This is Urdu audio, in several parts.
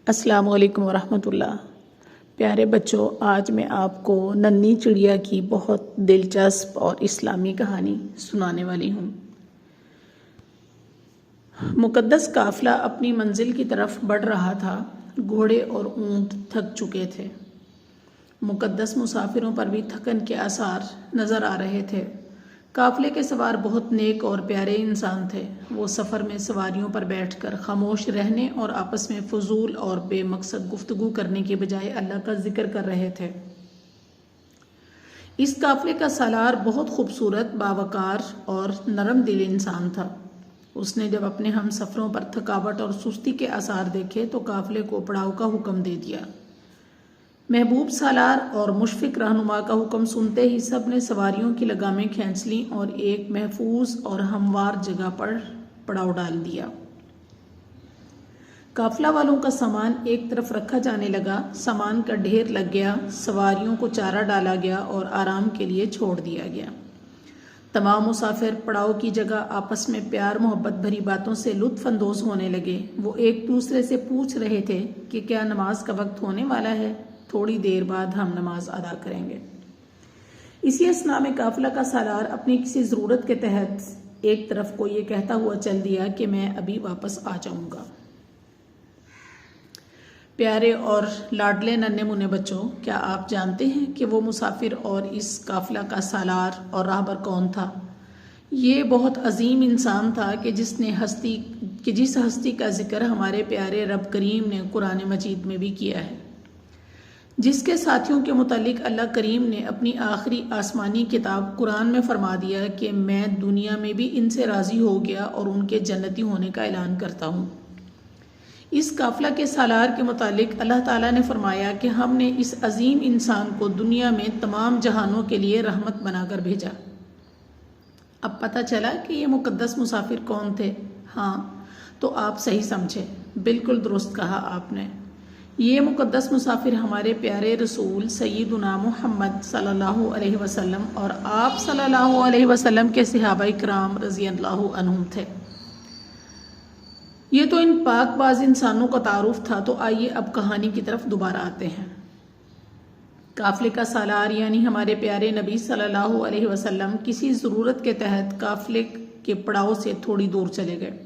السلام علیکم ورحمۃ اللہ۔ پیارے بچوں، آج میں آپ کو ننھی چڑیا کی بہت دلچسپ اور اسلامی کہانی سنانے والی ہوں۔ مقدس قافلہ اپنی منزل کی طرف بڑھ رہا تھا۔ گھوڑے اور اونٹ تھک چکے تھے۔ مقدس مسافروں پر بھی تھکن کے آثار نظر آ رہے تھے۔ قافلے کے سوار بہت نیک اور پیارے انسان تھے۔ وہ سفر میں سواریوں پر بیٹھ کر خاموش رہنے اور آپس میں فضول اور بے مقصد گفتگو کرنے کے بجائے اللہ کا ذکر کر رہے تھے۔ اس قافلے کا سالار بہت خوبصورت، باوقار اور نرم دل انسان تھا۔ اس نے جب اپنے ہم سفروں پر تھکاوٹ اور سستی کے آثار دیکھے تو قافلے کو پڑاؤ کا حکم دے دیا۔ محبوب سالار اور مشفق رہنما کا حکم سنتے ہی سب نے سواریوں کی لگامیں کھینچ لیں اور ایک محفوظ اور ہموار جگہ پر پڑاؤ ڈال دیا۔ قافلہ والوں کا سامان ایک طرف رکھا جانے لگا، سامان کا ڈھیر لگ گیا، سواریوں کو چارہ ڈالا گیا اور آرام کے لیے چھوڑ دیا گیا۔ تمام مسافر پڑاؤ کی جگہ آپس میں پیار محبت بھری باتوں سے لطف اندوز ہونے لگے۔ وہ ایک دوسرے سے پوچھ رہے تھے کہ کیا نماز کا وقت ہونے والا ہے؟ تھوڑی دیر بعد ہم نماز ادا کریں گے۔ اسی اثناء میں قافلہ کا سالار اپنی کسی ضرورت کے تحت ایک طرف کو یہ کہتا ہوا چل دیا کہ میں ابھی واپس آ جاؤں گا۔ پیارے اور لاڈلے ننھے منھے بچوں، کیا آپ جانتے ہیں کہ وہ مسافر اور اس قافلہ کا سالار اور راہبر کون تھا؟ یہ بہت عظیم انسان تھا کہ جس ہستی کا ذکر ہمارے پیارے رب کریم نے قرآن مجید میں بھی کیا ہے، جس کے ساتھیوں کے متعلق اللہ کریم نے اپنی آخری آسمانی کتاب قرآن میں فرما دیا کہ میں دنیا میں بھی ان سے راضی ہو گیا اور ان کے جنتی ہونے کا اعلان کرتا ہوں۔ اس قافلہ کے سالار کے متعلق اللہ تعالیٰ نے فرمایا کہ ہم نے اس عظیم انسان کو دنیا میں تمام جہانوں کے لیے رحمت بنا کر بھیجا۔ اب پتہ چلا کہ یہ مقدس مسافر کون تھے؟ ہاں، تو آپ صحیح سمجھے، بالکل درست کہا آپ نے۔ یہ مقدس مسافر ہمارے پیارے رسول سیدنا محمد صلی اللہ علیہ وسلم اور آپ صلی اللہ علیہ وسلم کے صحابہ کرام رضی اللہ عنہم تھے۔ یہ تو ان پاک باز انسانوں کا تعارف تھا، تو آئیے اب کہانی کی طرف دوبارہ آتے ہیں۔ قافلے کا سالار یعنی ہمارے پیارے نبی صلی اللہ علیہ وسلم کسی ضرورت کے تحت قافلے کے پڑاؤ سے تھوڑی دور چلے گئے۔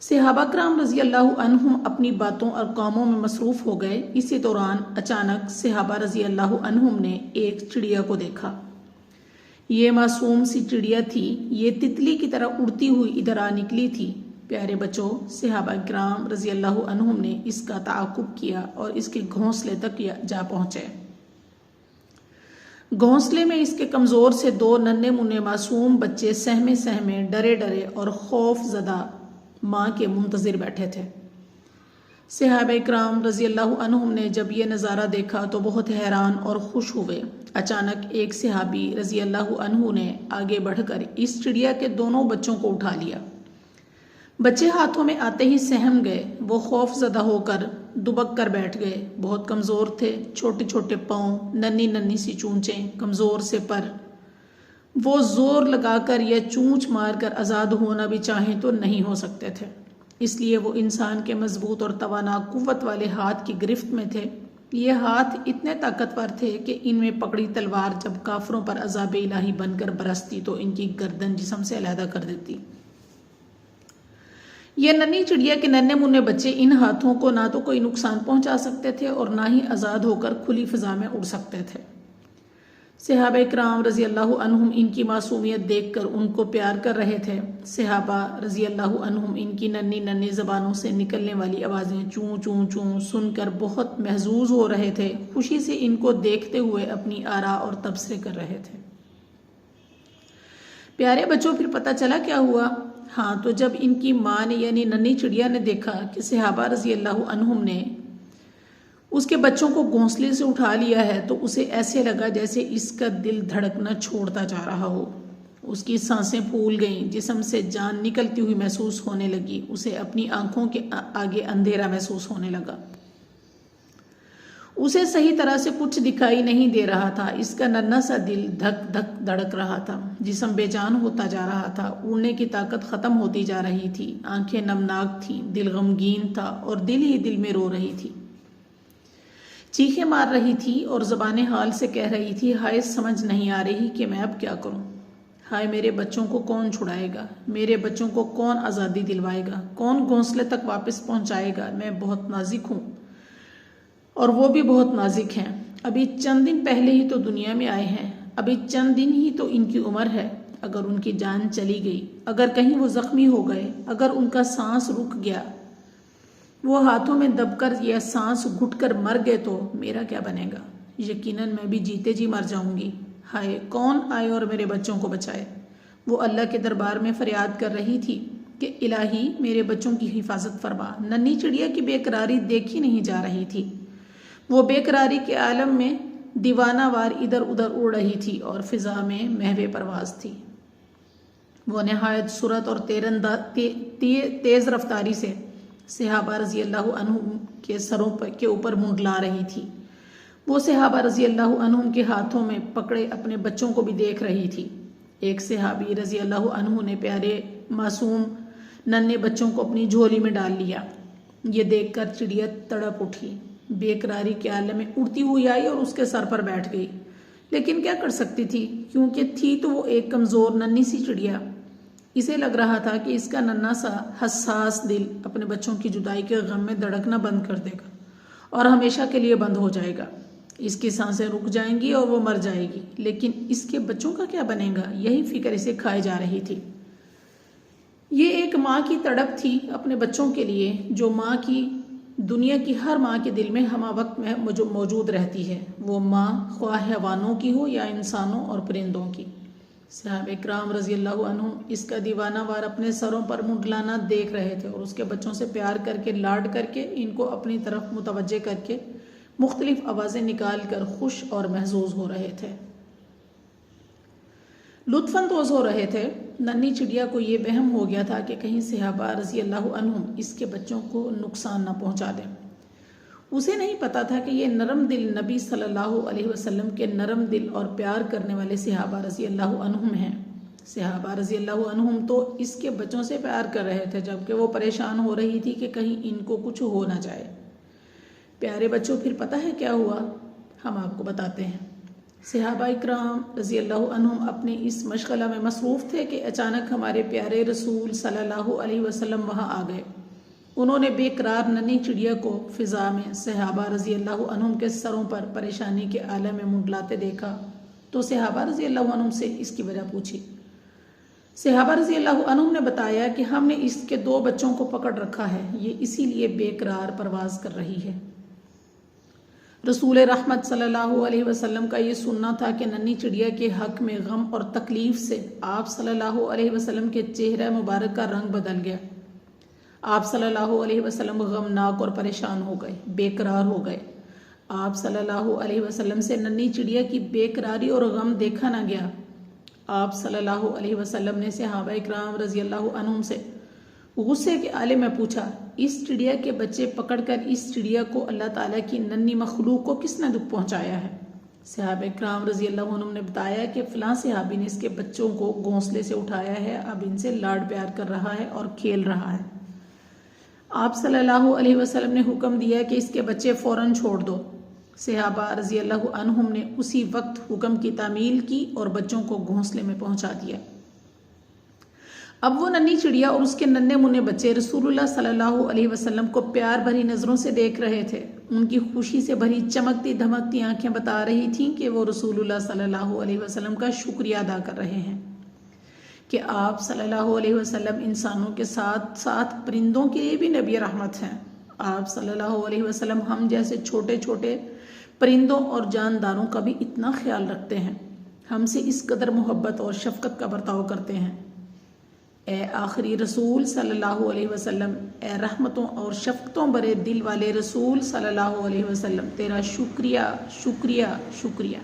صحابہ کرام رضی اللہ عنہم اپنی باتوں اور کاموں میں مصروف ہو گئے۔ اسی دوران اچانک صحابہ رضی اللہ عنہم نے ایک چڑیا کو دیکھا۔ یہ معصوم سی چڑیا تھی، یہ تتلی کی طرح اڑتی ہوئی ادھر آ نکلی تھی۔ پیارے بچوں، صحابہ کرام رضی اللہ عنہم نے اس کا تعاقب کیا اور اس کے گھونسلے تک جا پہنچے۔ گھونسلے میں اس کے کمزور سے دو ننھے منھے معصوم بچے سہمے سہمے، ڈرے ڈرے اور خوف زدہ ماں کے منتظر بیٹھے تھے۔ صحابہ کرام رضی اللہ عنہم نے جب یہ نظارہ دیکھا تو بہت حیران اور خوش ہوئے۔ اچانک ایک صحابی رضی اللہ عنہ نے آگے بڑھ کر اس چڑیا کے دونوں بچوں کو اٹھا لیا۔ بچے ہاتھوں میں آتے ہی سہم گئے۔ وہ خوف زدہ ہو کر دبک کر بیٹھ گئے۔ بہت کمزور تھے، چھوٹے چھوٹے پاؤں، ننھی ننھی سی چونچیں، کمزور سے پر۔ وہ زور لگا کر یا چونچ مار کر آزاد ہونا بھی چاہیں تو نہیں ہو سکتے تھے، اس لیے وہ انسان کے مضبوط اور توانا قوت والے ہاتھ کی گرفت میں تھے۔ یہ ہاتھ اتنے طاقتور تھے کہ ان میں پکڑی تلوار جب کافروں پر عذاب الہی بن کر برستی تو ان کی گردن جسم سے علیحدہ کر دیتی۔ یہ ننھی چڑیا کے ننھے منھے بچے ان ہاتھوں کو نہ تو کوئی نقصان پہنچا سکتے تھے اور نہ ہی آزاد ہو کر کھلی فضا میں اڑ سکتے تھے۔ صحابہ کرام رضی اللہ عنہم ان کی معصومیت دیکھ کر ان کو پیار کر رہے تھے۔ صحابہ رضی اللہ عنہم ان کی ننھی ننھی زبانوں سے نکلنے والی آوازیں چوں چوں چوں سن کر بہت محظوظ ہو رہے تھے، خوشی سے ان کو دیکھتے ہوئے اپنی آراء اور تبصرے کر رہے تھے۔ پیارے بچوں، پھر پتہ چلا کیا ہوا؟ ہاں، تو جب ان کی ماں نے یعنی ننھی چڑیا نے دیکھا کہ صحابہ رضی اللہ عنہم نے اس کے بچوں کو گھونسلے سے اٹھا لیا ہے تو اسے ایسے لگا جیسے اس کا دل دھڑکنا چھوڑتا جا رہا ہو۔ اس کی سانسیں پھول گئیں، جسم سے جان نکلتی ہوئی محسوس ہونے لگی، اسے اپنی آنکھوں کے آگے اندھیرا محسوس ہونے لگا۔ اسے صحیح طرح سے کچھ دکھائی نہیں دے رہا تھا، اس کا ننھا سا دل دھک دھک دھڑک رہا تھا، جسم بے جان ہوتا جا رہا تھا، اڑنے کی طاقت ختم ہوتی جا رہی تھی، آنکھیں نمناک تھیں، دل غمگین تھا اور دل ہی دل میں رو رہی تھی، چیخیں مار رہی تھی اور زبان حال سے کہہ رہی تھی، ہائے سمجھ نہیں آ رہی کہ میں اب کیا کروں، ہائے میرے بچوں کو کون چھڑائے گا، میرے بچوں کو کون آزادی دلوائے گا، کون گھونسلے تک واپس پہنچائے گا، میں بہت نازک ہوں اور وہ بھی بہت نازک ہیں، ابھی چند دن پہلے ہی تو دنیا میں آئے ہیں، ابھی چند دن ہی تو ان کی عمر ہے، اگر ان کی جان چلی گئی، اگر کہیں وہ زخمی ہو گئے، اگر ان کا سانس رک گیا، وہ ہاتھوں میں دب کر یا سانس گھٹ کر مر گئے تو میرا کیا بنے گا، یقیناً میں بھی جیتے جی مر جاؤں گی، ہائے کون آئے اور میرے بچوں کو بچائے۔ وہ اللہ کے دربار میں فریاد کر رہی تھی کہ الہی میرے بچوں کی حفاظت فرما۔ ننھی چڑیا کی بے قراری دیکھی نہیں جا رہی تھی، وہ بے قراری کے عالم میں دیوانہ وار ادھر ادھر اڑ رہی تھی اور فضا میں محو پرواز تھی۔ وہ نہایت سرعت اور تیز رفتاری سے صحابہ رضی اللہ عنہم کے سروں کے اوپر منڈلا رہی تھی، وہ صحابہ رضی اللہ عنہم کے ہاتھوں میں پکڑے اپنے بچوں کو بھی دیکھ رہی تھی۔ ایک صحابی رضی اللہ عنہ نے پیارے معصوم ننھے بچوں کو اپنی جھولی میں ڈال لیا، یہ دیکھ کر چڑیا تڑپ اٹھی، بے قراری کے عالم میں اڑتی ہوئی آئی اور اس کے سر پر بیٹھ گئی، لیکن کیا کر سکتی تھی، کیونکہ تھی تو وہ ایک کمزور ننھی سی چڑیا۔ اسے لگ رہا تھا کہ اس کا ننھا سا حساس دل اپنے بچوں کی جدائی کے غم میں دھڑکنا بند کر دے گا اور ہمیشہ کے لیے بند ہو جائے گا، اس کی سانسیں رک جائیں گی اور وہ مر جائے گی، لیکن اس کے بچوں کا کیا بنے گا، یہی فکر اسے کھائے جا رہی تھی۔ یہ ایک ماں کی تڑپ تھی اپنے بچوں کے لیے، جو ماں کی دنیا کی ہر ماں کے دل میں ہمہ وقت میں موجود رہتی ہے، وہ ماں خواہ حیوانوں کی ہو یا انسانوں اور پرندوں کی۔ صحابہ کرام رضی اللہ عنہم اس کا دیوانہ وار اپنے سروں پر منڈلانا دیکھ رہے تھے اور اس کے بچوں سے پیار کر کے، لاڈ کر کے، ان کو اپنی طرف متوجہ کر کے مختلف آوازیں نکال کر خوش اور محظوظ ہو رہے تھے، لطف اندوز ہو رہے تھے۔ ننھی چڑیا کو یہ وہم ہو گیا تھا کہ کہیں صحابہ رضی اللہ عنہم اس کے بچوں کو نقصان نہ پہنچا دیں۔ اسے نہیں پتا تھا کہ یہ نرم دل نبی صلی اللہ علیہ وسلم کے نرم دل اور پیار کرنے والے صحابہ رضی اللہ عنہم ہیں۔ صحابہ رضی اللہ عنہم تو اس کے بچوں سے پیار کر رہے تھے، جبکہ وہ پریشان ہو رہی تھی کہ کہیں ان کو کچھ ہو نہ جائے۔ پیارے بچوں، پھر پتہ ہے کیا ہوا؟ ہم آپ کو بتاتے ہیں۔ صحابہ اکرام رضی اللہ عنہم اپنے اس مشغلہ میں مصروف تھے کہ اچانک ہمارے پیارے رسول صلی اللہ علیہ وسلم وہاں آ گئے۔ انہوں نے بے قرار ننھی چڑیا کو فضا میں صحابہ رضی اللہ عنہم کے سروں پر پریشانی کے عالم میں منڈلاتے دیکھا تو صحابہ رضی اللہ عنہم سے اس کی وجہ پوچھی۔ صحابہ رضی اللہ عنہم نے بتایا کہ ہم نے اس کے 2 بچوں کو پکڑ رکھا ہے، یہ اسی لیے بے قرار پرواز کر رہی ہے۔ رسول رحمت صلی اللہ علیہ وسلم کا یہ سننا تھا کہ ننھی چڑیا کے حق میں غم اور تکلیف سے آپ صلی اللہ علیہ وسلم کے چہرہ مبارک کا رنگ بدل گیا۔ آپ صلی اللہ علیہ وسلم غمناک اور پریشان ہو گئے، بے قرار ہو گئے۔ آپ صلی اللہ علیہ وسلم سے ننھی چڑیا کی بے قراری اور غم دیکھا نہ گیا۔ آپ صلی اللہ علیہ وسلم نے صحابہ اکرام رضی اللہ عنہم سے غصے کے عالم میں پوچھا، اس چڑیا کے بچے پکڑ کر اس چڑیا کو اللہ تعالیٰ کی ننھی مخلوق کو کس نے دکھ پہنچایا ہے؟ صحابہ اکرام رضی اللہ عنہم نے بتایا کہ فلاں صحابی نے اس کے بچوں کو گھونسلے سے اٹھایا ہے، اب ان سے لاڈ پیار کر رہا ہے اور کھیل رہا ہے۔ آپ صلی اللہ علیہ وسلم نے حکم دیا کہ اس کے بچے فوراً چھوڑ دو۔ صحابہ رضی اللہ عنہم نے اسی وقت حکم کی تعمیل کی اور بچوں کو گھونسلے میں پہنچا دیا۔ اب وہ ننھی چڑیا اور اس کے ننھے منھے بچے رسول اللہ صلی اللہ علیہ وسلم کو پیار بھری نظروں سے دیکھ رہے تھے۔ ان کی خوشی سے بھری چمکتی دھمکتی آنکھیں بتا رہی تھیں کہ وہ رسول اللہ صلی اللہ علیہ وسلم کا شکریہ ادا کر رہے ہیں کہ آپ صلی اللہ علیہ وسلم انسانوں کے ساتھ ساتھ پرندوں کے لیے بھی نبی رحمت ہیں۔ آپ صلی اللہ علیہ وسلم ہم جیسے چھوٹے چھوٹے پرندوں اور جانداروں کا بھی اتنا خیال رکھتے ہیں، ہم سے اس قدر محبت اور شفقت کا برتاؤ کرتے ہیں۔ اے آخری رسول صلی اللہ علیہ وسلم، اے رحمتوں اور شفقتوں برے دل والے رسول صلی اللہ علیہ وسلم، تیرا شکریہ شکریہ شکریہ۔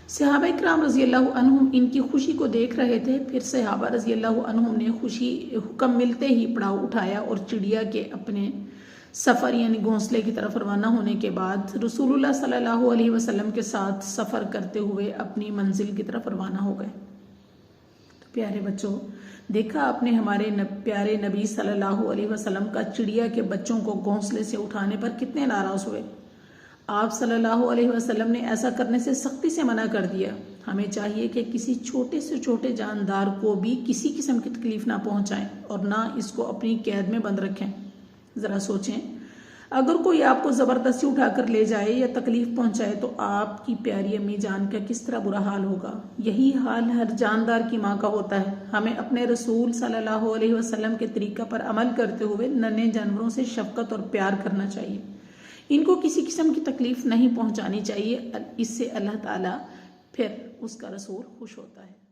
صحابہ اکرام رضی اللہ عنہم ان کی خوشی کو دیکھ رہے تھے۔ پھر صحابہ رضی اللہ عنہم نے خوشی حکم ملتے ہی پڑاؤ اٹھایا اور چڑیا کے اپنے سفر یعنی گھونسلے کی طرف روانہ ہونے کے بعد رسول اللہ صلی اللہ علیہ وسلم کے ساتھ سفر کرتے ہوئے اپنی منزل کی طرف روانہ ہو گئے۔ تو پیارے بچوں، دیکھا آپ نے ہمارے پیارے نبی صلی اللہ علیہ وسلم کا چڑیا کے بچوں کو گھونسلے سے اٹھانے پر کتنے ناراض ہوئے۔ آپ صلی اللہ علیہ وسلم نے ایسا کرنے سے سختی سے منع کر دیا۔ ہمیں چاہیے کہ کسی چھوٹے سے چھوٹے جاندار کو بھی کسی قسم کی تکلیف نہ پہنچائیں اور نہ اس کو اپنی قید میں بند رکھیں۔ ذرا سوچیں، اگر کوئی آپ کو زبردستی اٹھا کر لے جائے یا تکلیف پہنچائے تو آپ کی پیاری امی جان کا کس طرح برا حال ہوگا۔ یہی حال ہر جاندار کی ماں کا ہوتا ہے۔ ہمیں اپنے رسول صلی اللہ علیہ وسلم کے طریقہ پر عمل کرتے ہوئے ننھے جانوروں سے شفقت اور پیار کرنا چاہیے۔ ان کو کسی قسم کی تکلیف نہیں پہنچانی چاہیے، اس سے اللہ تعالیٰ پھر اس کا رسول خوش ہوتا ہے۔